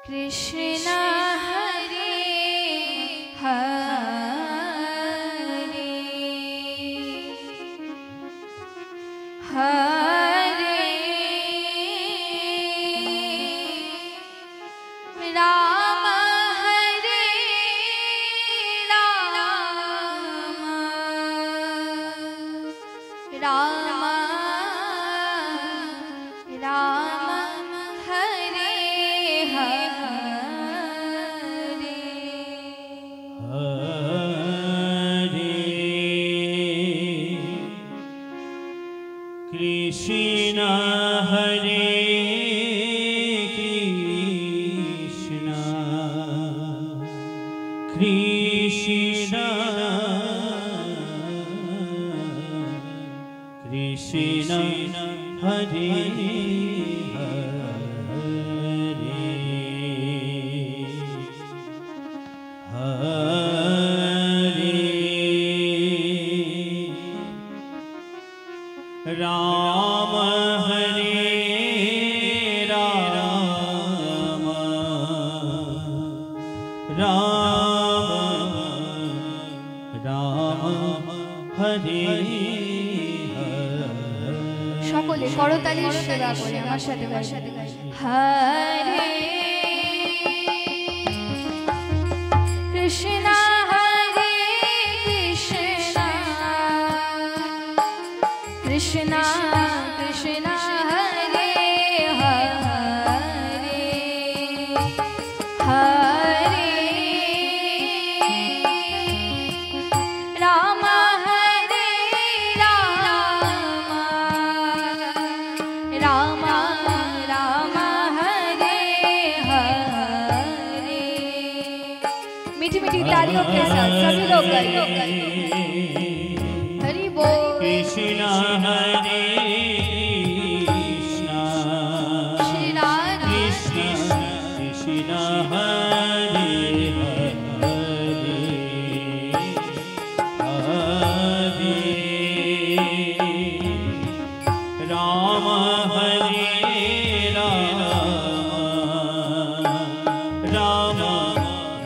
कृष्ण हरे हरे हरे राम हरे राम राम राम हरे हरे कृष्ण हरे कृष्ण कृष्ण कृष्ण हरे राम हरे राम राम राम हरे সকলে করতালির সেবা করে আমার সাথে হরে কৃষ্ণ হরে কৃষ্ণ কৃষ্ণ কৃষ্ণ হরে হরে হরে রাম হরে রাম राम राम हरे हरे मीठी मीठी तालियों के साथ सभी लोग गाइए हरि बोल कृष्ण हरे कृष्ण श्री राधे कृष्ण कृष्ण हरे हरे हरे राम हरे राम राम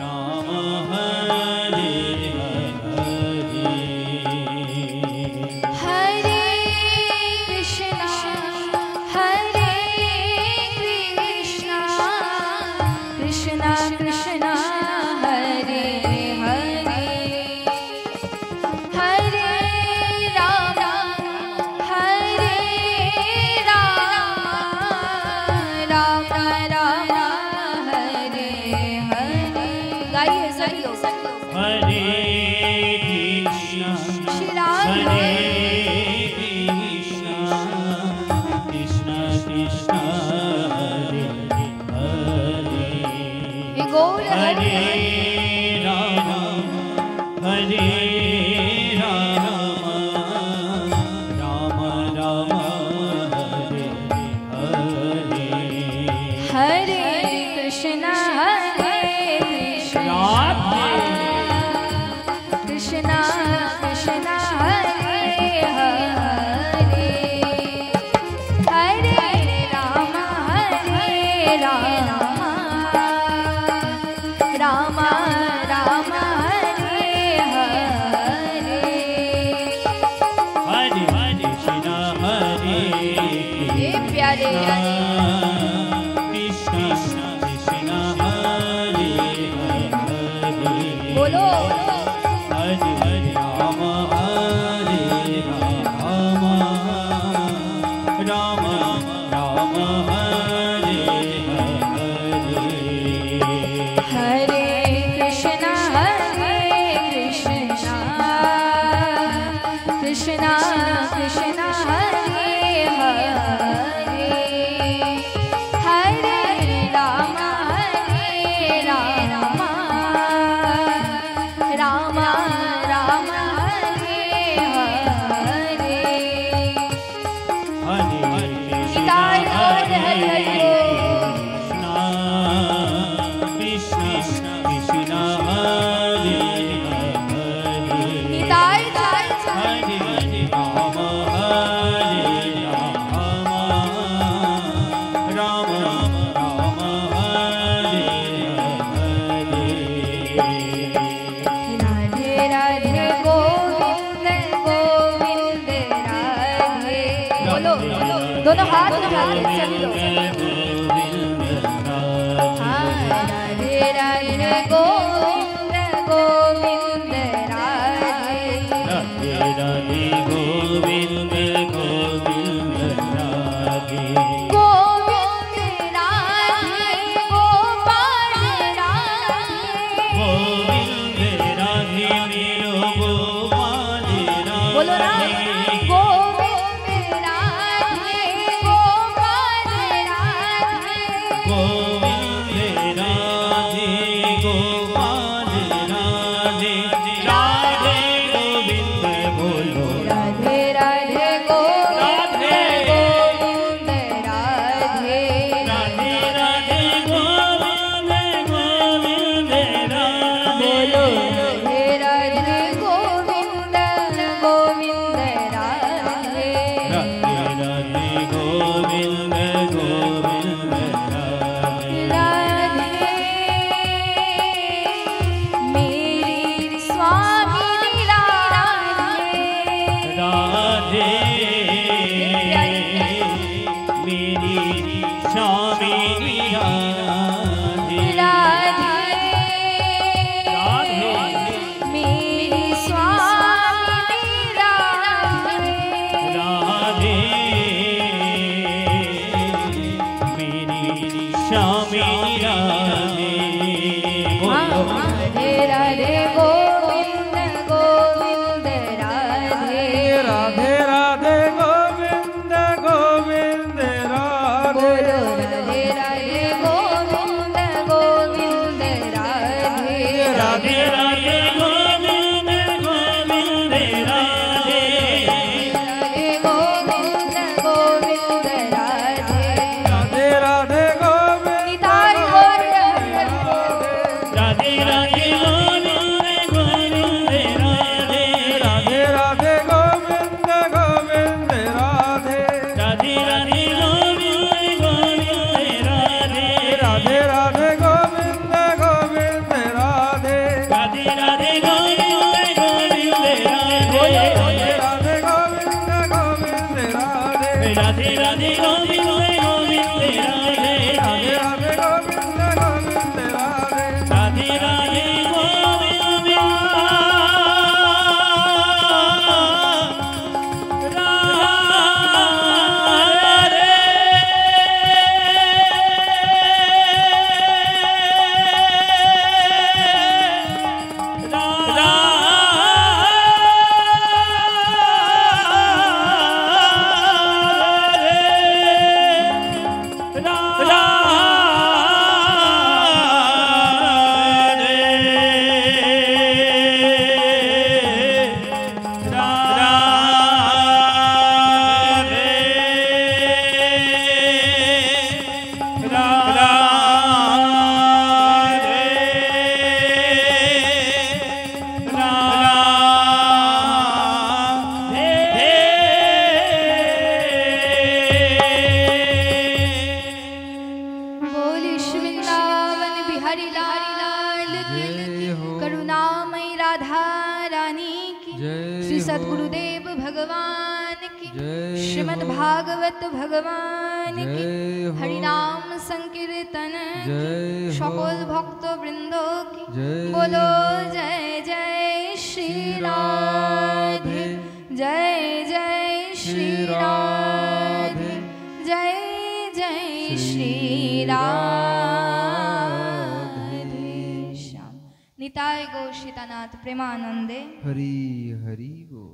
राम हरे हरे हरे कृष्ण कृष्ण कृष्ण हरे हरे हरे राम हरे राम राम राम हरे हरे गाइए सभी लोग हरे कृष्ण श्री हरे राधे कृष्ण कृष्ण कृष्ण हरे हरे गौर हरे राम हरे राम राम राम हरे हरे हरे कृष्ण कृष्ण कृष्ण हरे हरे हरे राम राम राम हरे हरे हरे कृष्ण हरे ये प्यारे कृष्ण कृष्ण हरे हरे बोलो हरे राम राम राम हरे हरे दोनों हाथ में सभी लोग राधे राधे गोविंद गोविंद राधे राधे राधे गोविंद गोविंद राधे गोविंद राधे गोपाल राधे गोविंद राधे मेरो गोपाल बोलो राधे गोविंद राधे गोपाल राधे गोविंद राधे गोपाल राधे राधे गोविंद बोलो राधे राधे गोविंद गोविंद राधे राधे राधे गोविंद गोविंद राधे बोलो राधे राधे गोविंद गोविंद राधे राधे राधे गोविंद गोविंद राधे राधे मेरी स्वामी राधे राधे मेरी स्वामी राधे राधे राधे मेरी स्वामी राधे राधे मेरी स्वामी राधे बोलो राधे राधे गोविंद गोविंद राधे राधे राधे गोविंद गोविंद राधे बोलो राधे राधे गोविंद गोविंद राधे राधे राधे गोविंद गोविंद राधे राधे गोविंद गोविंद राधे राधे राधे गोविंद निताई गौर हरि राधे राधे गोविंद गोविंद राधे राधे राधे गोविंद गोविंद राधे राधे राधे गोविंद गोविंद राधे राधे राधे गोविंद गोविंद राधे राधे राधे गोविंद गोविंद राधे राधे राधे गोविंद गोविंद राधे राधे राधे गोविंद गोविंद राधे राधे राधे गोविंद गोविंद राधे राधे राधे गोविंद बोली श्री वृंदावन बिहारी लाल की करुणामयी राधा रानी की श्री सद्गुरुदेव भगवान की श्रीमद् भागवत भगवान की हरिनाम संकीर्तन की সকল ভক্ত বৃন্দ की बोलो जय जय श्री राधे जय जय श्री राधे जय जय श्री राधे श्याम निताय गौ सीतानाथ प्रेमानंदे हरि हरि बोल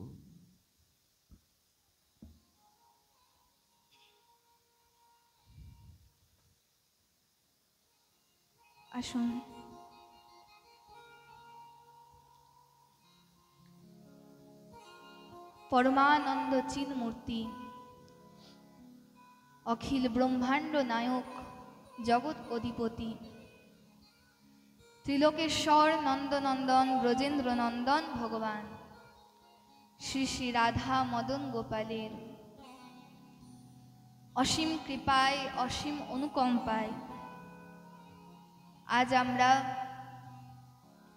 আসুন পরমানন্দ চিন্মূর্তি অখিল ব্রহ্মাণ্ড নায়ক জগৎ অধিপতি ত্রিলোকেশ্বর নন্দনন্দন ব্রজেন্দ্র নন্দন ভগবান শ্রী শ্রী রাধা মদন গোপালের অসীম কৃপায় অসীম অনুকম্পায় আজ আমরা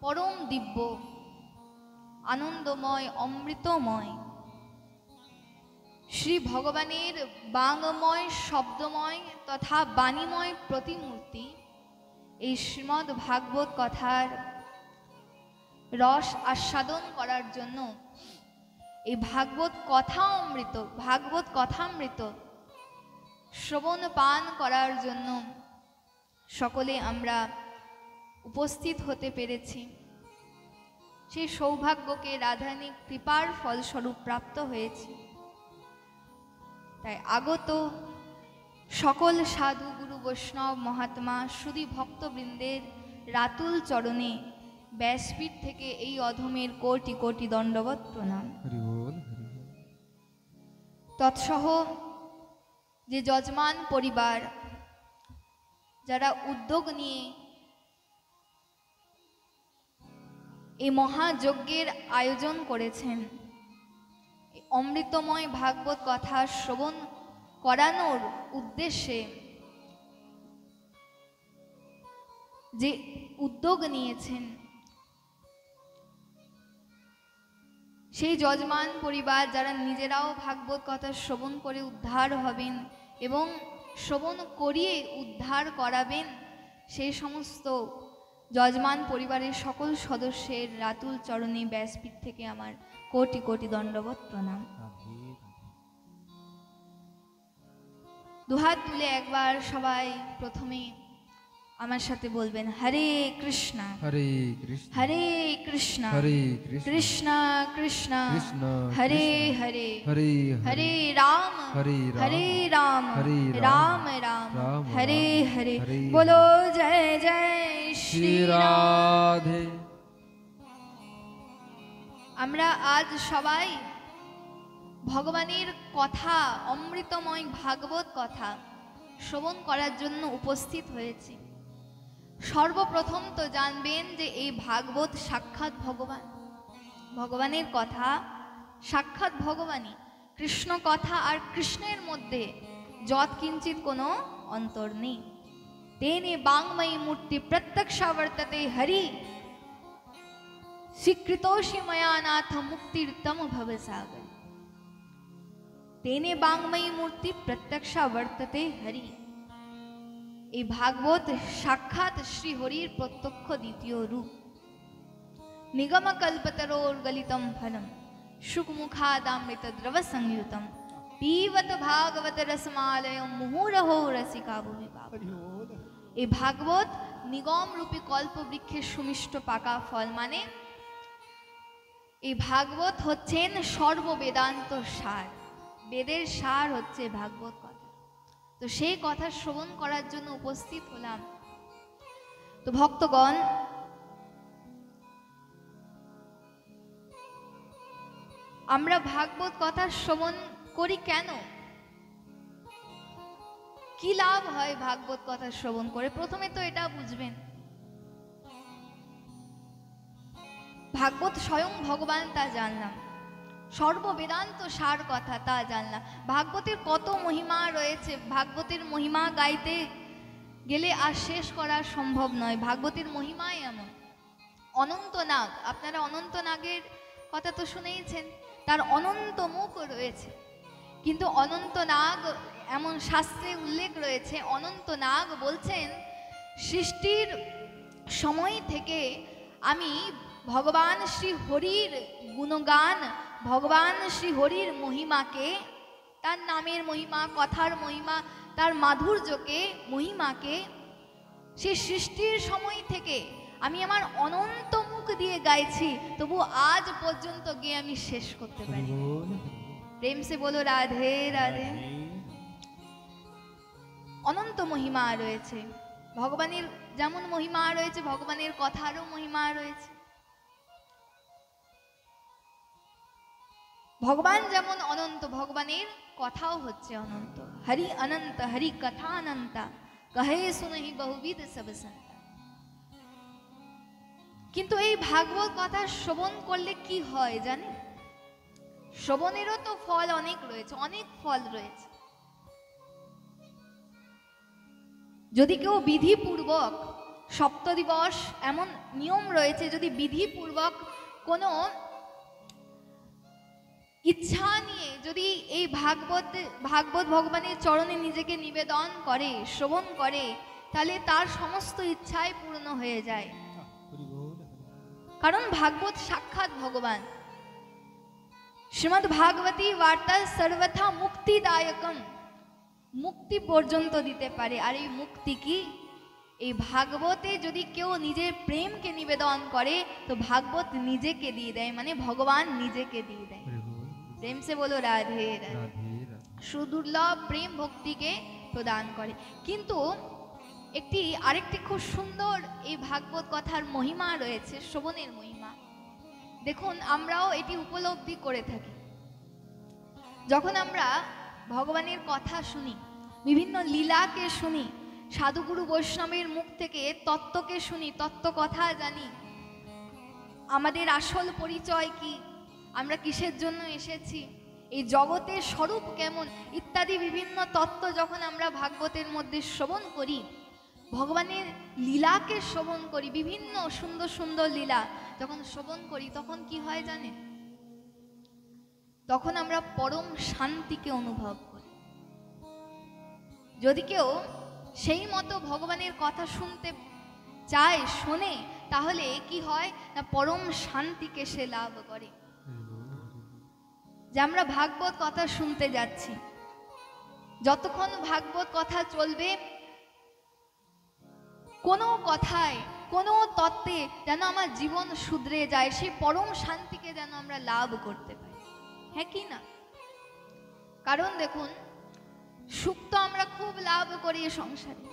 পরম দিব্য আনন্দময় অমৃতময় শ্রী ভগবানের বাঙ্গময় শব্দময় তথা বাণীময় প্রতিমূর্তি এই শ্রীমদ্ ভাগবত কথার রস আস্বাদন করার জন্য, এই ভাগবত কথামৃত শ্রবণ পান করার জন্য সকলে আমরা উপস্থিত হতে পেরেছি। সেই সৌভাগ্যকে রাধারানীর কৃপার ফলস্বরূপ প্রাপ্ত হয়েছি। তাই আগত সকল সাধু গুরু বৈষ্ণব মহাত্মা সুধী ভক্তবৃন্দের রাতুল চরণে ব্যাসপীঠ থেকে এই অধমের কোটি কোটি দণ্ডবৎ প্রণাম। তৎসহ যে যজমান পরিবার যারা উদ্যোগ নিয়ে এই মহাযজ্ঞের আয়োজন করেছেন, অমৃতময় ভাগবত কথা শ্রবণ করানোর উদ্দেশ্যে যে উদ্যোগ নিয়েছেন, সেই যজমান পরিবার যারা নিজেরাও ভাগবত কথা শ্রবণ করে উদ্ধার হবেন এবং শ্রবণ করিয়ে উদ্ধার করাবেন, সেই সমস্ত যজমান পরিবারের সকল সদস্যের রাতুল চরণে ব্যাসপীঠ থেকে আমার কোটি কোটি দণ্ডবৎ প্রণাম। দুহাত তুলে একবার সবাই প্রথমে আমার সাথে বলবেন হরে কৃষ্ণ হরে কৃষ্ণ হরে কৃষ্ণ হরে কৃষ্ণ কৃষ্ণ কৃষ্ণ কৃষ্ণ হরে হরে হরে হরে রাম হরে হরে রাম হরে রাম রাম রাম হরে হরে হরে বলো জয় জয় শ্রী রাধে। আমরা আজ সবাই ভগবানের কথা, অমৃতময় ভাগবত কথা শ্রবণ করার জন্য উপস্থিত হয়েছি। সর্বপ্রথম তো জানবেন যে এই ভাগবত সাক্ষাৎ ভগবান, ভগবানের কথা সাক্ষাৎ ভগবানই। কৃষ্ণ কথা আর কৃষ্ণের মধ্যে যৎ কিঞ্চিত কোনো অন্তর নেই। তেনে বাংময়ী মূর্তি প্রত্যক্ষা বর্ততে হরি, স্বীকৃতোষি ময়া নাথ মুক্তির্তম ভবসাগর। তেনে বাংময়ী মূর্তি প্রত্যক্ষা বর্ততে হরি। এই ভাগবত সাক্ষাৎ শ্রীহরির প্রত্যক্ষ দ্বিতীয় রূপ। নিগম কল্পতরোর গলিতম ফলম শুকমুখাদামৃত দ্রব সংযুতম পীবত ভাগবত রসমালয় মুহুরহো রসিকা ভূমি পাব। এই ভাগবত নিগম রূপী কল্প বৃক্ষের সুমিষ্ট পাকা ফল, মানে এই ভাগবত হচ্ছেন সর্ববেদান্ত সার। বেদের সার হচ্ছে ভাগবত কথা। তো সেই কথা শ্রবণ করার জন্য উপস্থিত হলাম। তো ভক্তগণ, আমরা ভাগবত কথা শ্রবণ করি কেন? কি লাভ হয় ভাগবত কথা শ্রবণ করে? প্রথমে তো এটা বুঝবেন, ভাগবত স্বয়ং ভগবান তা জানলাম, সর্ববেদান্ত সার কথা তা জানলাম। ভাগবতের কত মহিমা রয়েছে, ভাগবতের মহিমা গাইতে গেলে আর শেষ করা সম্ভব নয়। ভাগবতের মহিমাই এমন। অনন্ত নাগ, আপনারা অনন্ত নাগের কথা তো শুনেইছেন, তার অনন্ত মুখ রয়েছে। কিন্তু অনন্ত নাগ, এমন শাস্ত্রে উল্লেখ রয়েছে, অনন্ত নাগ বলছেন সৃষ্টির সময় থেকে আমি ভগবান শ্রী হরির গুণগান, ভগবান শ্রী হরির মহিমাকে, তার নামের মহিমা, কথার মহিমা, তার মাধুর্যকে, মহিমাকে সেই সৃষ্টির সময় থেকে আমি আমার অনন্ত মুখ দিয়ে গাইছি, তবু আজ পর্যন্ত গিয়ে আমি শেষ করতে পারি। প্রেম সে বলো রাধে রাধে। অনন্ত মহিমা রয়েছে ভগবানের, যেমন মহিমা রয়েছে ভগবানের কথারও মহিমা রয়েছে। ভগবান যেমন অনন্ত, ভগবানের কথাও হচ্ছে অনন্ত। হরি অনন্ত, হরি কথা অনন্তা, কহে শুনহি বহুবিধ সব সন্তা। কিন্তু এই ভাগবত কথা শ্রবণ করলে কি হয় জানেন? শ্রবণেরও তো ফল অনেক রয়েছে, অনেক ফল রয়েছে। যদি কেউ বিধিপূর্বক, সপ্তদিবস এমন নিয়ম রয়েছে, যদি বিধিপূর্বক কোনো ইচ্ছা নিয়ে যদি এই ভাগবত ভাগবত ভগবানের চরণে নিজেকে নিবেদন করে, শ্রবণ করে, তাহলে তার সমস্ত ইচ্ছাই পূর্ণ হয়ে যায়। কারণ ভাগবত সাক্ষাৎ ভগবান। শ্রীমদ্ ভাগবতী বার্তা সর্বথা মুক্তিদায়কম, মুক্তি পর্যন্ত দিতে পারে। আর এই মুক্তি কি? এই ভাগবতে যদি কেউ নিজের প্রেমকে নিবেদন করে তো ভাগবত নিজেকে দিয়ে দেয়, মানে ভগবান নিজেকে দিয়ে দেয়। প্রেম সে বলো রাধে রাধে। সুদুর্লভ প্রেম ভক্তিকে প্রদান করে। কিন্তু আরেকটি খুব সুন্দর এই ভাগবত কথার মহিমা রয়েছে, শ্রবণের মহিমা। দেখুন, আমরাও এটি উপলব্ধি করে থাকি। যখন আমরা ভগবানের কথা শুনি, বিভিন্ন লীলাকে শুনি, সাধুগুরু বৈষ্ণবের মুখ থেকে তত্ত্বকে শুনি, তত্ত্ব কথা জানি, আমাদের আসল পরিচয় কি, আমরা কিসের জন্য এসেছি, এই জগতের স্বরূপ কেমন ইত্যাদি বিভিন্ন তত্ত্ব যখন আমরা ভাগবতের মধ্যে শ্রবণ করি, ভগবানের লীলাকে শ্রবণ করি, বিভিন্ন সুন্দর সুন্দর লীলা যখন শ্রবণ করি, তখন কি হয় জানেন? তখন আমরা পরম শান্তিকে অনুভব করি। যদি কেউ সেই মতো ভগবানের কথা শুনতে চায়, শোনে, তাহলে কি হয় না, পরম শান্তিকে সে লাভ করে। যে আমরা ভাগবত কথা শুনতে যাচ্ছি, যতক্ষণ ভাগবত কথা চলবে, কোনো কথায়, কোনো তত্ত্বে যেন আমার জীবন শুধরে যায়, সেই পরম শান্তিকে যেন আমরা লাভ করতে পারি। হ্যাঁ কি না? কারণ দেখুন, সুখ তো আমরা খুব লাভ করি এ সংসারে।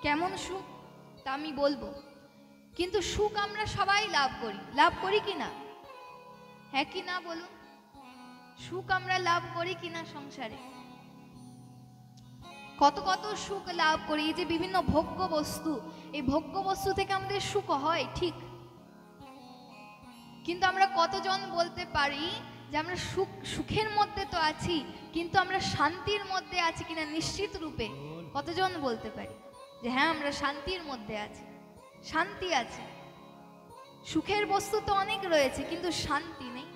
কেমন সুখ তা আমি বলবো, কিন্তু সুখ আমরা সবাই লাভ করি কি না? হ্যাঁ কি না বলুন? সুখ আমরা লাভ করি কিনা সংসারে? কত কত সুখ লাভ করি। এই যে বিভিন্ন ভোগ্য বস্তু, এই ভোগ্য বস্তু থেকে আমাদের সুখ হয় ঠিক, কিন্তু আমরা কতজন বলতে পারি যে আমরা সুখের মধ্যে তো আছি, কিন্তু আমরা শান্তির মধ্যে আছি কিনা নিশ্চিত রূপে কতজন বলতে পারি যে হ্যাঁ আমরা শান্তির মধ্যে আছি, শান্তি আছে। সুখের বস্তু তো অনেক রয়েছে, কিন্তু শান্তি নেই।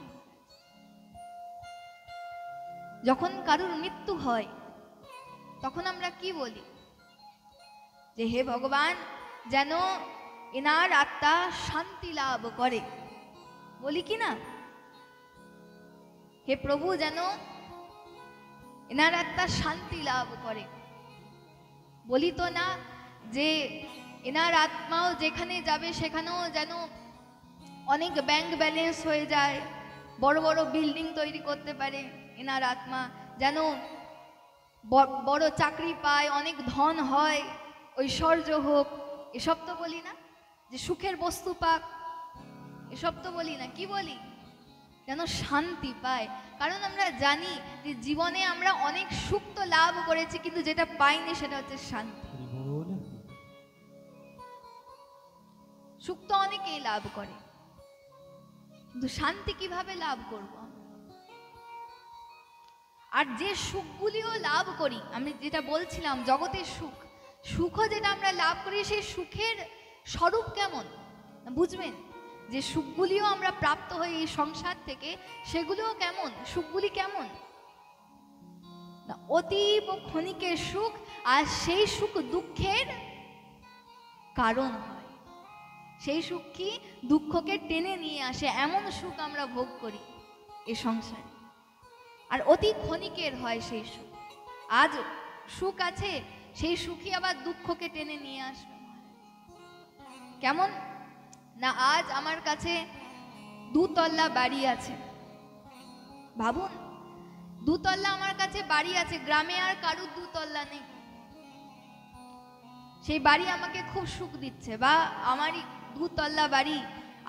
যখন কারুর মৃত্যু হয় তখন আমরা কি বলি? যে হে ভগবান, যেন এনার আত্মা শান্তি লাভ করে, বলি কি না? হে প্রভু, যেন এনার আত্মা শান্তি লাভ করে, বলি তো না? যে এনার আত্মাও যেখানে যাবে সেখানেও যেন অনেক ব্যাংক ব্যালেন্স হয়ে যায়, বড় বড় বিল্ডিং তৈরি করতে পারে এনার আত্মা, যেন বড় চাকরি পায়, অনেক ধন হয়, ঐশ্বর্য হোক। এসব তো বলি না? যে সুখের বস্তু পাক, এসব তো বলি না? কি বলি? যেন শান্তি পায়। কারণ আমরা জানি যে জীবনে আমরা অনেক সুখ তো লাভ করেছি, কিন্তু যেটা পাইনি সেটা হচ্ছে শান্তি। সুখ তো অনেকেই লাভ করে, কিন্তু শান্তি কিভাবে লাভ করব? আর যে সুখগুলিও লাভ করি, আমি যেটা বলছিলাম জগতের সুখ, সুখও যেটা আমরা লাভ করি, সেই সুখের স্বরূপ কেমন বুঝবেন? যে সুখগুলিও আমরা প্রাপ্ত হই এই সংসার থেকে, সেগুলিও কেমন, সুখগুলি কেমন না, অতীব ক্ষণিকের সুখ, আর সেই সুখ দুঃখের কারণ হয়। সেই সুখ কি? দুঃখকে টেনে নিয়ে আসে, এমন সুখ আমরা ভোগ করি এই সংসারে। আর অতি ক্ষণিকের হয় সেই সুখ। আজ সুখ আছে, সেই সুখই আবার দুঃখকে টেনে নিয়ে আসবে। কেমন না, আজ আমার কাছে 2 তল্লা বাড়ি আছে, ভাবুন 2 তল্লা আমার কাছে বাড়ি আছে, গ্রামে আর কারুর 2 তল্লা নেই। সেই বাড়ি আমাকে খুব সুখ দিচ্ছে, বা আমারই 2 তল্লা বাড়ি,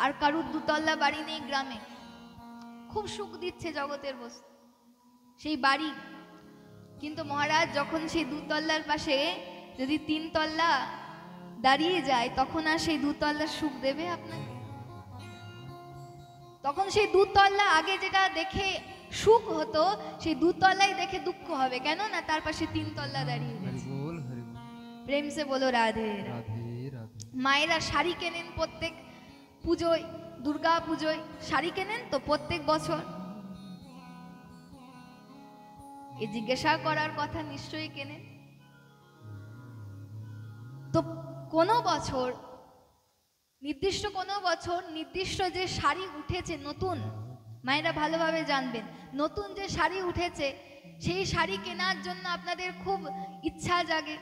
আর কারুর 2 তল্লা বাড়ি নেই গ্রামে, খুব সুখ দিচ্ছে জগতের বস্তু সেই বাড়ি। কিন্তু মহারাজ, যখন সেই 2 তল্লার পাশে যদি 3 তল্লা দাঁড়িয়ে যায়, তখন আর সেই 2 তল্লার সুখ দেবে আপনাকে? তখন সেই 2 তল্লা আগে যেটা দেখে সুখ হতো, সেই 2 তল্লাই দেখে দুঃখ হবে। কেন না, তার পাশে 3 তল্লা দাঁড়িয়ে গেছে। প্রেম সে বলো রাধে রাধে। মায়েরা শাড়ি কেনেন প্রত্যেক পুজোয়, দুর্গা পুজোয় শাড়ি কেনেন তো প্রত্যেক বছর। এ জিজ্ঞাসা করার কথা নিশ্চয়ই কেনেন। তো কোনো বছর নির্দিষ্ট যে শাড়ি উঠেছে নতুন, মায়েরা ভালোভাবে জানবেন, নতুন যে শাড়ি উঠেছে সেই শাড়ি কেনার জন্য আপনাদের খুব ইচ্ছা জাগে,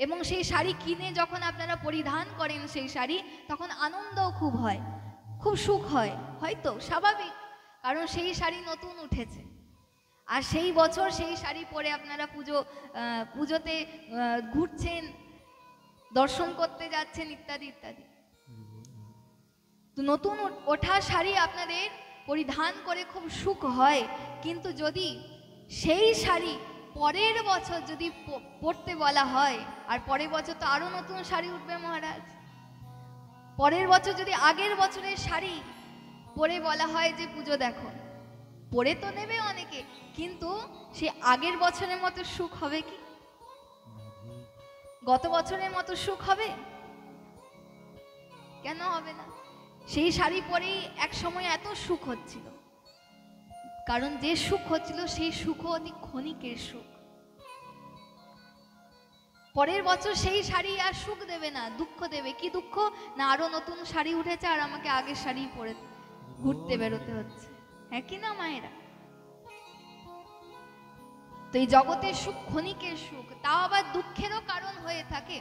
এবং সেই শাড়ি কিনে যখন আপনারা পরিধান করেন সেই শাড়ি, তখন আনন্দও খুব হয়, খুব সুখ হয়, হয়তো স্বাভাবিক, কারণ সেই শাড়ি নতুন উঠেছে। আর সেই বছর সেই শাড়ি পরে আপনারা পুজোতে ঘুরছেন, দর্শন করতে যাচ্ছেন, ইত্যাদি ইত্যাদি। তো নতুন ওঠা শাড়ি আপনাদের পরিধান করে খুব সুখ হয়, কিন্তু যদি সেই শাড়ি পরের বছর যদি পরতে বলা হয়, আর পরের বছর তো আরো নতুন শাড়ি উঠবে মহারাজ, পরের বছর যদি আগের বছরের শাড়ি পরে বলা হয় যে পুজো দেখো, পরে তো নেবে অনেকে, কিন্তু সে আগের বছরের মতো সুখ হবে কি? গত বছরের মতো সুখ হবে? কেন হবে না? সেই শাড়ি পরেই এক সময় এত সুখ হচ্ছিল, কারণ যে সুখ হচ্ছিল সেই সুখ অতি ক্ষণিকের সুখ। পরের বছর সেই শাড়ি আর সুখ দেবে না, দুঃখ দেবে। কি দুঃখ? না আরো নতুন শাড়ি উঠেছে আর আমাকে আগের শাড়ি পরে ঘুরতে বেরোতে হচ্ছে। হ্যাঁ কি না মায়েরা? তো এই জগতের সুখ ক্ষণিকের সুখ, তাও আবার দুঃখেরও কারণ হয়ে থাকে,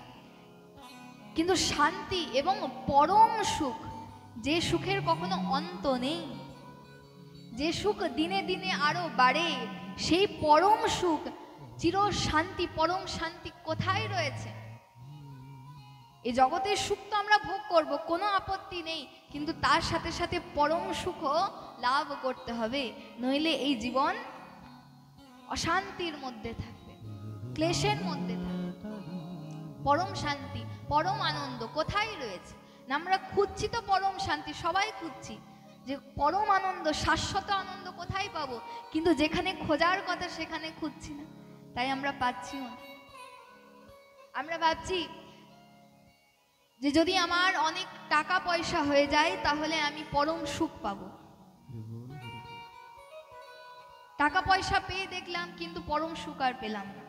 কিন্তু শান্তি এবং পরম সুখ, যে সুখের কখনো অন্ত নেই, যে সুখ দিনে দিনে আরো বাড়ে, সেই পরম সুখ, চির শান্তি, পরম শান্তি কোথায় রয়েছে? এই জগতের সুখ তো আমরা ভোগ করব, কোনো আপত্তি নেই, কিন্তু তার সাথে সাথে পরম সুখও লাভ করতে হবে, নইলে এই জীবন অশান্তির মধ্যে থাকবে, ক্লেশের মধ্যে থাকবে। পরম শান্তি, পরম আনন্দ কোথায় রয়েছে? না আমরা খুঁজছি তো পরম শান্তি, সবাই খুঁজছি যে পরম আনন্দ, শাশ্বত আনন্দ কোথায় পাবো, কিন্তু যেখানে খোঁজার কথা সেখানে খুঁজছি না, তাই আমরা পাচ্ছিও না। আমরা ভাবছি যে যদি আমার অনেক টাকা পয়সা হয়ে যায় তাহলে আমি পরম সুখ পাবো। টাকা পয়সা পেয়ে দেখলাম কিন্তু পরম সুখ আর পেলাম না।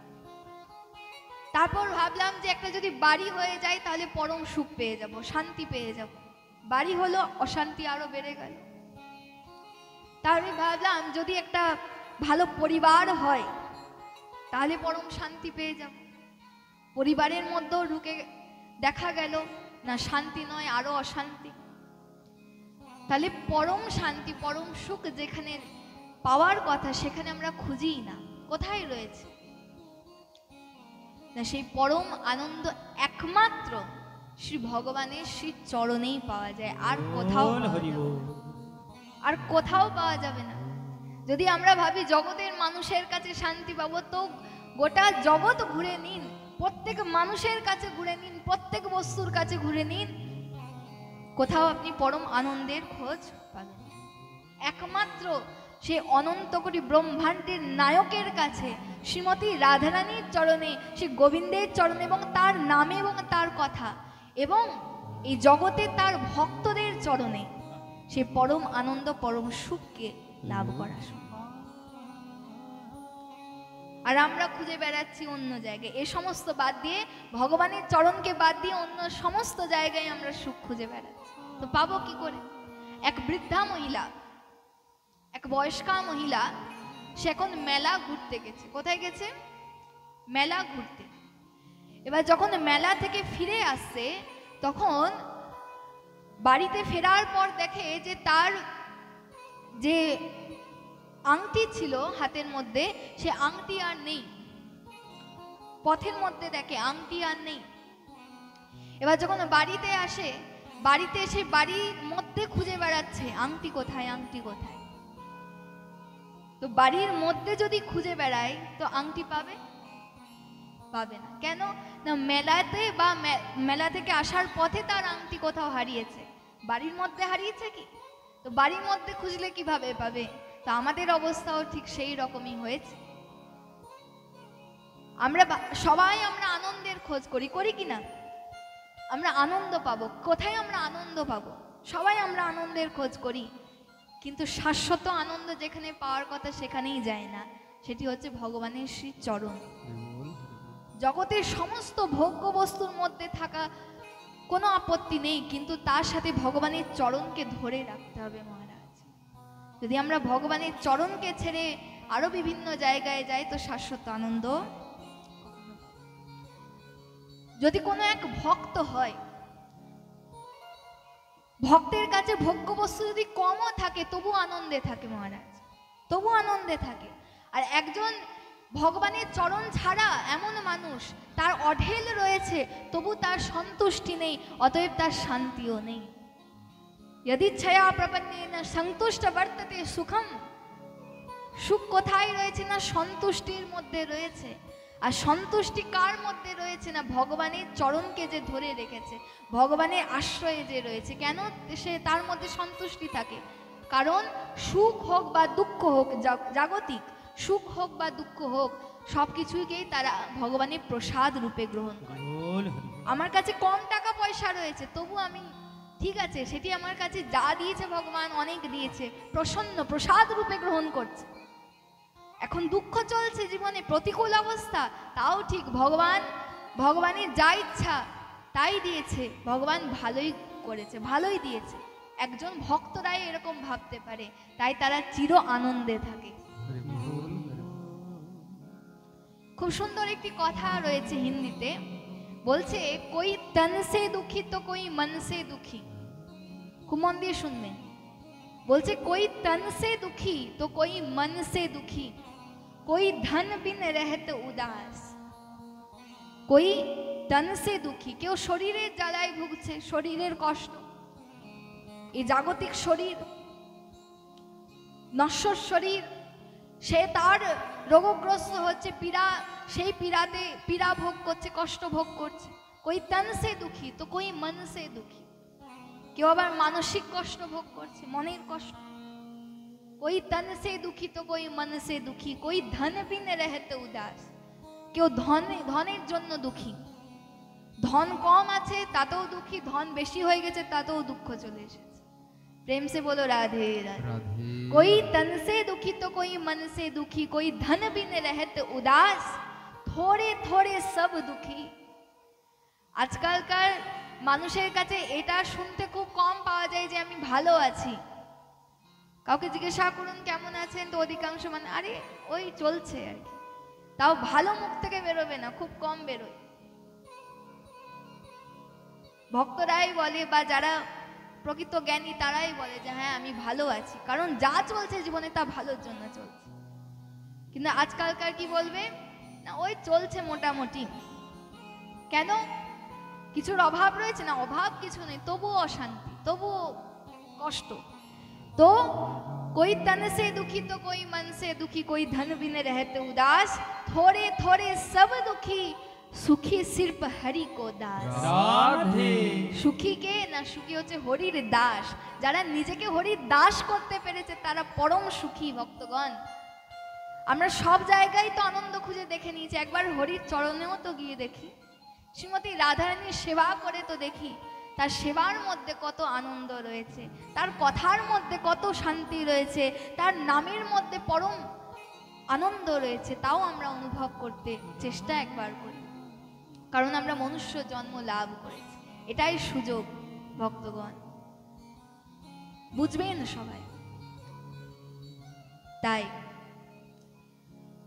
তারপর ভাবলাম যে একটা যদি বাড়ি হয়ে যায় তাহলে পরম সুখ পেয়ে যাব, শান্তি পেয়ে যাব। বাড়ি হলো, অশান্তি আরো বেড়ে গেল। তাহলে ভাবলাম যদি একটা ভালো পরিবার হয় তাহলে পরম শান্তি পেয়ে যাব। পরিবারের মধ্যেও ঢুকে দেখা গেল না শান্তি নয়, আরো অশান্তি। তাহলে পরম শান্তি, পরম সুখ যেখানে পাওয়ার কথা সেখানে আমরা খুঁজিই না, কোথায় রয়েছে? না সেই পরম আনন্দ একমাত্র শ্রী ভগবানের শ্রী চরণেই পাওয়া যায়, আর কোথাও পাওয়া যাবে না। যদি আমরা ভাবি জগতের মানুষের কাছে শান্তি পাবো, তো গোটা জগৎ ঘুরে নিন, প্রত্যেক মানুষের কাছে ঘুরে নিন, প্রত্যেক বস্তুর কাছে ঘুরে নিন, কোথাও আপনি পরম আনন্দের খোঁজ পাবেন। একমাত্র সে অনন্ত কোটি ব্রহ্মাণ্ডের নায়কের কাছে, শ্রীমতী রাধারানীর চরণে, সে গোবিন্দের চরণে এবং তার নামে এবং তার কথা, এবং এই জগতে তার ভক্তদের চরণে সে পরম আনন্দ, পরম সুখকে লাভ করা সম্ভব। আর আমরা খুঁজে বেড়াচ্ছি অন্য জায়গায়, এ সমস্ত বাদ দিয়ে, ভগবানের চরণকে বাদ দিয়ে অন্য সমস্ত জায়গায় আমরা সুখ খুঁজে বেড়াচ্ছি। তো পাবো কি করে? এক বৃদ্ধা মহিলা, এক বয়স্কা মহিলা, সে এখন মেলা ঘুরতে গেছে। কোথায় গেছে? মেলা ঘুরতে। এবার যখন মেলা থেকে ফিরে আসছে, তখন বাড়িতে ফেরার পর দেখে যে তার যে আংটি ছিল হাতের মধ্যে, সে আংটি আর নেই। পথের মধ্যে দেখে আংটি আর নেই। এবার যখন বাড়িতে আসে, বাড়িতে এসে বাড়ির মধ্যে খুঁজে বেড়াচ্ছে আংটি কোথায়, আংটি কোথায়। তো বাড়ির মধ্যে যদি খুঁজে বেড়ায় তো আংটি পাবে? পাবে না। কেন? না মেলাতে বা মেলা থেকে আসার পথে তার আংটি কোথাও হারিয়েছে। বাড়ির মধ্যে হারিয়েছে কি? তো বাড়ির মধ্যে খুঁজলে কিভাবে পাবে? তো আমাদের অবস্থাও ঠিক সেই রকমই হয়েছে। আমরা সবাই আমরা আনন্দের খোঁজ করি, করি কিনা? আমরা আনন্দ পাবো, কোথায় আমরা আনন্দ পাবো? সবাই আমরা আনন্দের খোঁজ করি, কিন্তু শাশ্বত আনন্দ যেখানে পাওয়ার কথা সেখানেই যায় না। সেটি হচ্ছে ভগবানের শ্রী চরণ। জগতের সমস্ত ভোগ্য বস্তুর মধ্যে থাকা কোনো আপত্তি নেই, কিন্তু তার সাথে ভগবানের চরণকে ধরে রাখতে হবে মহারাজ। যদি আমরা ভগবানের চরণকে ছেড়ে আরো বিভিন্ন জায়গায় যাই তো শাশ্বত আনন্দ। যদি কোনো এক ভক্ত হয়, ভক্তের কাছে ভোগ্য বস্তু যদি কমও থাকে তবু আনন্দে থাকে মহারাজ, তবু আনন্দে থাকে। আর একজন ভগবানের চরণ ছাড়া এমন মানুষ, তার অঢেল রয়েছে তবু তার সন্তুষ্টি নেই, অতএব তার শান্তিও নেই। यदिच्छया प्रपन्नेन সন্তুষ্ট বর্ততে সুখম। সুখ কোথায় রয়েছে? না সন্তুষ্টির মধ্যে রয়েছে। আর সন্তুষ্টি কার মধ্যে রয়েছে? না ভগবানের চরণকে যে ধরে রেখেছে, ভগবানের আশ্রয়ে যে রয়েছে। কেন সে তার মধ্যে সন্তুষ্টি থাকে? কারণ সুখ হোক বা দুঃখ হোক, জাগতিক সুখ হোক বা দুঃখ হোক, সব কিছুকেই তারা ভগবানের প্রসাদ রূপে গ্রহণ করে। আমার কাছে কম টাকা পয়সা রয়েছে তবু আমি ঠিক আছে, সেটি আমার কাছে যা দিয়েছে ভগবান অনেক দিয়েছে, প্রসন্ন প্রসাদ রূপে গ্রহণ করছে। এখন দুঃখ চলছে জীবনে, প্রতিকূল অবস্থা, তাও ঠিক ভগবানের যা ইচ্ছা তাই দিয়েছে, ভগবান ভালোই করেছে, ভালোই দিয়েছে। একজন ভক্তরাই এরকম ভাবতে পারে, তাই তারা চির আনন্দে থাকে। খুব সুন্দর একটি কথা রয়েছে হিন্দিতে, বলছে কোই তন সে দুঃখী তো কোই মন সে দুঃখী। খুব মন দিয়ে শুনবেন। বলছে কোই তন সে দুঃখী তো কোই মন সে দুঃখী, कोई धन बिन रहते उदास। कोई तन से दुखी, কেউ শরীরের জ্বালায় ভুগছে, শরীরের কষ্ট, এই জাগতিক শরীর, নশ্বর শরীর, সে তার রোগগ্রস্ত হচ্ছে, পীড়া, সেই পীড়াতে পীড়া ভোগ করছে, কষ্ট ভোগ করছে। कोई तन से दुखी तो कोई मन से दुखी, কেউ আবার মানসিক কষ্ট ভোগ করছে, মনের কষ্ট। कोई तन से दुखी तो कोई मन से दुखी, कोई धन बिन रहते उदास। কেউ ধনের জন্য দুঃখী, ধন কম আছে তাতেও দুঃখী, ধন বেশি হয়ে গেছে তাতেও দুঃখ চলে এসেছে। প্রেম সে বলো রাধে রাধে। कोई तन से दुखी तो कोई मन से दुखी, कोई धन बिन रहते उदास, थोड़े थोड़े सब दुखी। আজকালকার মানুষের কাছে এটা শুনতে খুব কম পাওয়া যায় যে আমি ভালো আছি। কাউকে জিজ্ঞাসা করুন কেমন আছেন, তো অধিকাংশ মানে আরে ওই চলছে আর কি, তাও ভালো মুখ থেকে বেরোবে না, খুব কম বেরোয়। ভক্তরাই বলে বা যারা প্রকৃত জ্ঞানী তারাই বলে যে হ্যাঁ আমি ভালো আছি, কারণ যা চলছে জীবনে তা ভালোর জন্য চলছে। কিন্তু আজকালকার কি বলবে, না ওই চলছে মোটামুটি। কেন? কিছুর অভাব রয়েছে না? অভাব কিছু নেই, তবুও অশান্তি, তবুও কষ্ট। तो कोई तन से दुखी तो कोई मन से दुखी, कोई धन बिन रहते उदास, थोड़े थोड़े सब दुखी, सुखी सिर्फ हरि को दास। সুখী কে? না সুখী হচ্ছে হরির দাস। যারা নিজেকে হরির দাস করতে পেরেছে তারা পরম সুখী ভক্তগণ। আমরা সব জায়গায় তো আনন্দ খুঁজে দেখে নিয়েছি, একবার হরির চরণেও তো গিয়ে দেখি, শ্রীমতী রাধারানীর সেবা করে তো দেখি, তার সেবার মধ্যে কত আনন্দ রয়েছে, তার কথার মধ্যে কত শান্তি রয়েছে, তার নামের মধ্যে পরম আনন্দ রয়েছে, তাও আমরা অনুভব করতে চেষ্টা একবার করি, কারণ আমরা মনুষ্য জন্ম লাভ করেছি। এটাই সুযোগ ভক্তগণ, বুঝবেন সবাই। তাই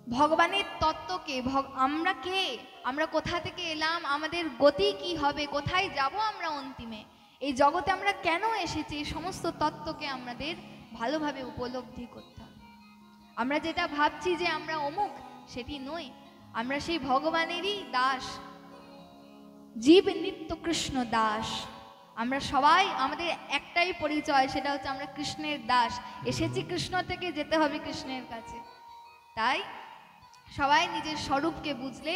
ভগবানের তত্ত্বকে, আমরা কে, আমরা কোথা থেকে এলাম, আমাদের গতি কি হবে, কোথায় যাব আমরা অন্তিমে, এই জগতে আমরা কেন এসেছি, এই সমস্ত তত্ত্বকে আমাদের ভালোভাবে উপলব্ধি করতে হবে। আমরা যেটা ভাবছি যে আমরা অমুক, সেটি নই, আমরা সেই ভগবানেরই দাস, জীব নিত্য কৃষ্ণ দাস। আমরা সবাই, আমাদের একটাই পরিচয়, সেটা হচ্ছে আমরা কৃষ্ণের দাস, এসেছি কৃষ্ণ থেকে, যেতে হবে কৃষ্ণের কাছে। তাই সবাই নিজের স্বরূপকে বুঝলে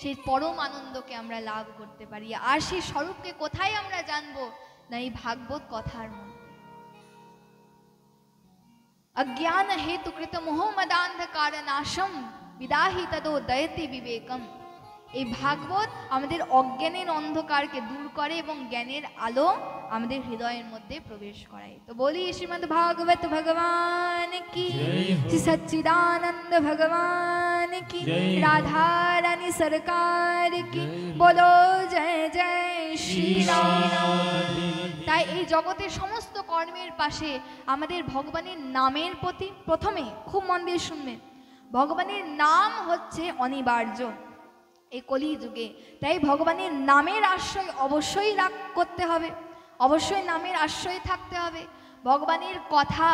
সেই পরম আনন্দকে আমরা লাভ করতে পারি। আর সেই স্বরূপকে কোথায় আমরা জানবো? না এই ভাগবত কথার মধ্যে। अज्ञान हेतु कृत मोह मदांधकार नाशम विदाहि तदो दयति विवेकम। এই ভাগবত আমাদের অজ্ঞানের অন্ধকারকে দূর করে এবং জ্ঞানের আলো আমাদের হৃদয়ের মধ্যে প্রবেশ করায়। তো বলি শ্রীমদ্ ভাগবত ভগবান কি, শ্রী সচ্চিদানন্দ ভগবান কি, রাধা রানী সরকার কি, বলো জয় জয় শ্রী রাম। তাই এই জগতের সমস্ত কর্মের পাশে আমাদের ভগবানের নামের প্রতি প্রথমে খুব মন দিয়ে শুনবেন, ভগবানের নাম হচ্ছে অনিবার্য এই কলি যুগে। তাই ভগবানের নামের আশ্রয় অবশ্যই রাগ করতে হবে, অবশ্যই নামের আশ্রয়ে থাকতে হবে। ভগবানের কথা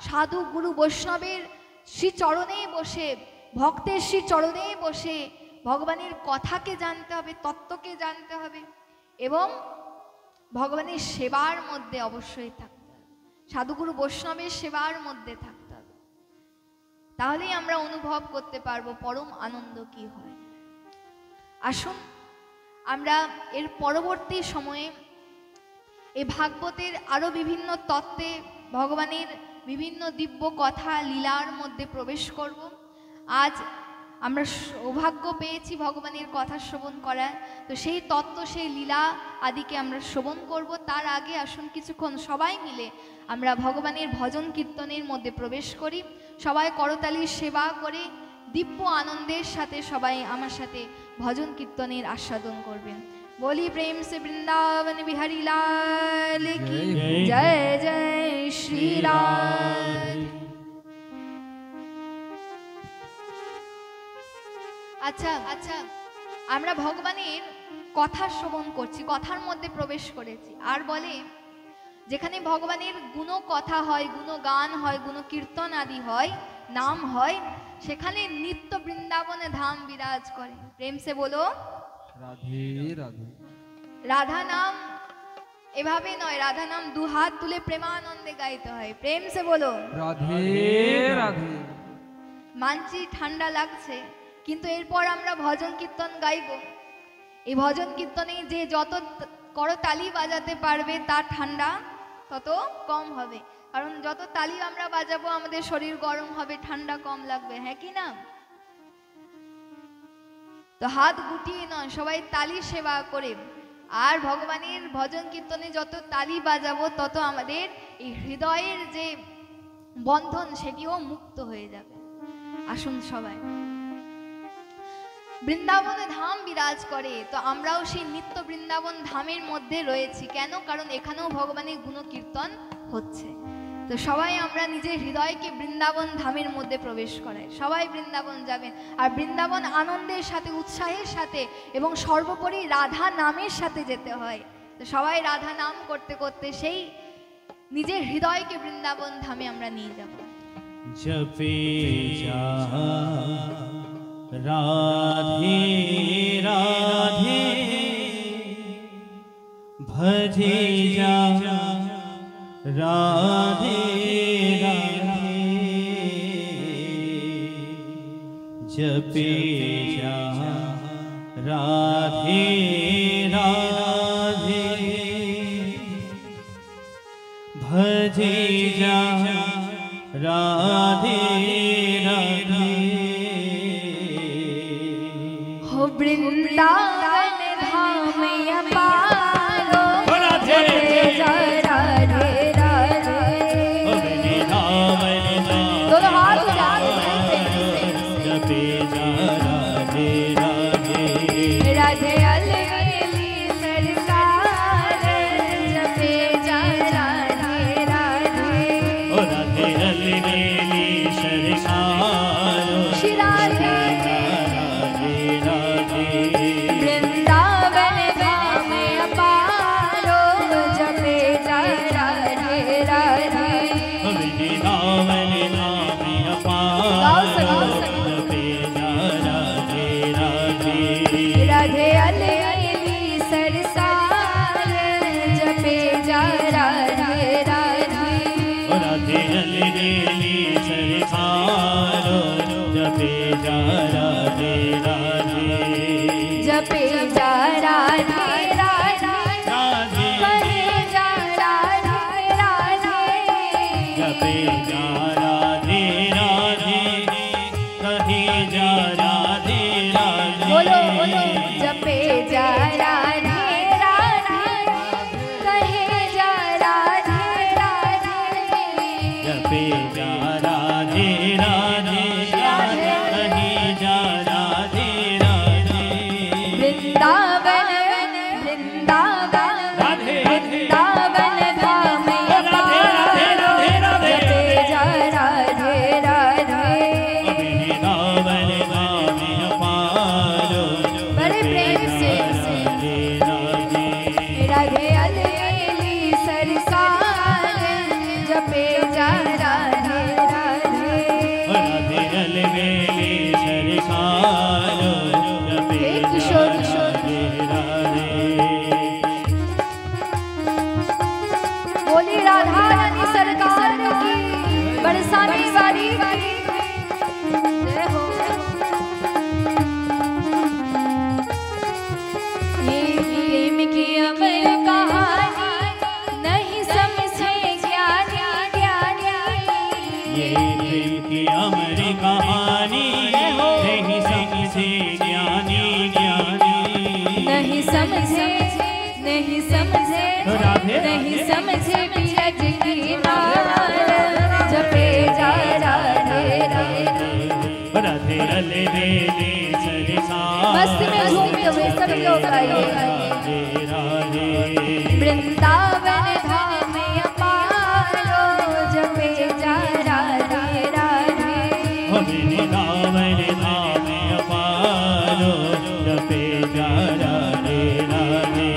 সাধু গুরু বৈষ্ণবের শ্রী চরণে বসে, ভক্তের শ্রী চরণে বসে ভগবানের কথাকে জানতে হবে, তত্ত্বকে জানতে হবে এবং ভগবানের সেবার মধ্যে অবশ্যই থাকতে হবে, সাধুগুরু বৈষ্ণবের সেবার মধ্যে থাকতে হবে। তাহলেই আমরা অনুভব করতে পারবো পরম আনন্দ কি হয়। আসুন আমরা এর পরবর্তী সময়ে এই ভাগবতের আরো বিভিন্ন তত্ত্বে, ভগবানের বিভিন্ন দিব্য কথা লীলার মধ্যে প্রবেশ করব। আজ আমরা সৌভাগ্য পেয়েছি ভগবানের কথা শ্রবণ করার, তো সেই তত্ত্ব, সেই লীলা আদিকে আমরা শ্রবণ করব। তার আগে আসুন কিছুক্ষণ সবাই মিলে আমরা ভগবানের ভজন কীর্তনের মধ্যে প্রবেশ করি। সবাই করতালির সেবা করে দিব্য আনন্দের সাথে সবাই আমার সাথে ভজন কীর্তনের আস্বাদন করবেন। বলি প্রেম সে বৃন্দাবন বিহারী লাল কি জয় জয় শ্রী রাম। আচ্ছা আচ্ছা, আমরা ভগবানের কথা শ্রবণ করছি, কথার মধ্যে প্রবেশ করেছি। আর বলে যেখানে ভগবানের গুণ কথা হয়, গুণ গান হয়, গুণ কীর্তন আদি হয়, নাম হয়, সেখানে নিত্য বৃন্দাবনে ধাম বিরাজ করে। প্রেম সে বলো রাধে রাধে। রাধা নাম এভাবে নয়, রাধা নাম দু হাত তুলে প্রেমানন্দে গাইতে হয়। প্রেম সে বলো রাধে রাধে। মানছি ঠান্ডা লাগছে, কিন্তু এরপর আমরা ভজন কীর্তন গাইব। এই ভজন কীর্তনে যে যত করতালি বাজাতে পারবে তার ঠান্ডা তত কম হবে, কারণ যত তালি আমরা বাজাবো আমাদের শরীর গরম হবে, ঠান্ডা কম লাগবে, হ্যাঁ কি না? তো হাত গুটিয়ে নয়, সবাই তালি সেবা করে আর ভগবানের ভজন কীর্তনে যত তালি বাজাবো তত আমাদের এই হৃদয়ের যে বন্ধন সেটিও মুক্ত হয়ে যাবে। আসুন সবাই, বৃন্দাবনে ধাম বিরাজ করে, তো আমরাও সেই নিত্য বৃন্দাবন ধামের মধ্যে রয়েছি। কেন? কারণ এখানেও ভগবানের গুণ কীর্তন হচ্ছে। তো সবাই আমরা নিজের হৃদয়কে বৃন্দাবন ধামের মধ্যে প্রবেশ করাই। সবাই বৃন্দাবন যাবেন, আর বৃন্দাবন আনন্দের সাথে, উৎসাহের সাথে এবং সর্বোপরি রাধা নামের সাথে যেতে হয়। তো সবাই রাধা নাম করতে করতে সেই নিজের হৃদয়কে বৃন্দাবন ধামে আমরা নিয়ে যাব। जपे जा राधे राधे, भजे जा राधे राधे, जपे जा राधे राधे, भजे जा राधे राधे। हो वृंदावन धाम अपारो, राधे जा राधे राधे। दोनों हाथ उठा के जपे जा राधे राधे, राधे अलवेली सरकार, जपे जा राधे राधे। राधे अलवेली राधे अलबेली सरकार जपे जा राधे राधे। राधे अलबेली सरकार जपे हे जा किशोर राधे राधे। बोली राधा रानी सरकार की बरसाने वाली जय हो। ये प्रेम की अमर कहानी नहीं समझे ज्ञानी ज्ञानी। ये प्रेम की अमर कहानी नहीं समझे ज्ञानी ज्ञानी। नहीं समझे नहीं समझे राधे नहीं समझे बिरज की नाल जपे जा राधे राधे। राधे अलबेली सरकार मस्ती में झूमते हुए सब लोग आइए। राधे राधे। वृंदावन धाम अपारो जपे जा राधे राधे। वृंदावन धाम अपारो जपे जा राधे राधे।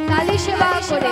काली सेवा करे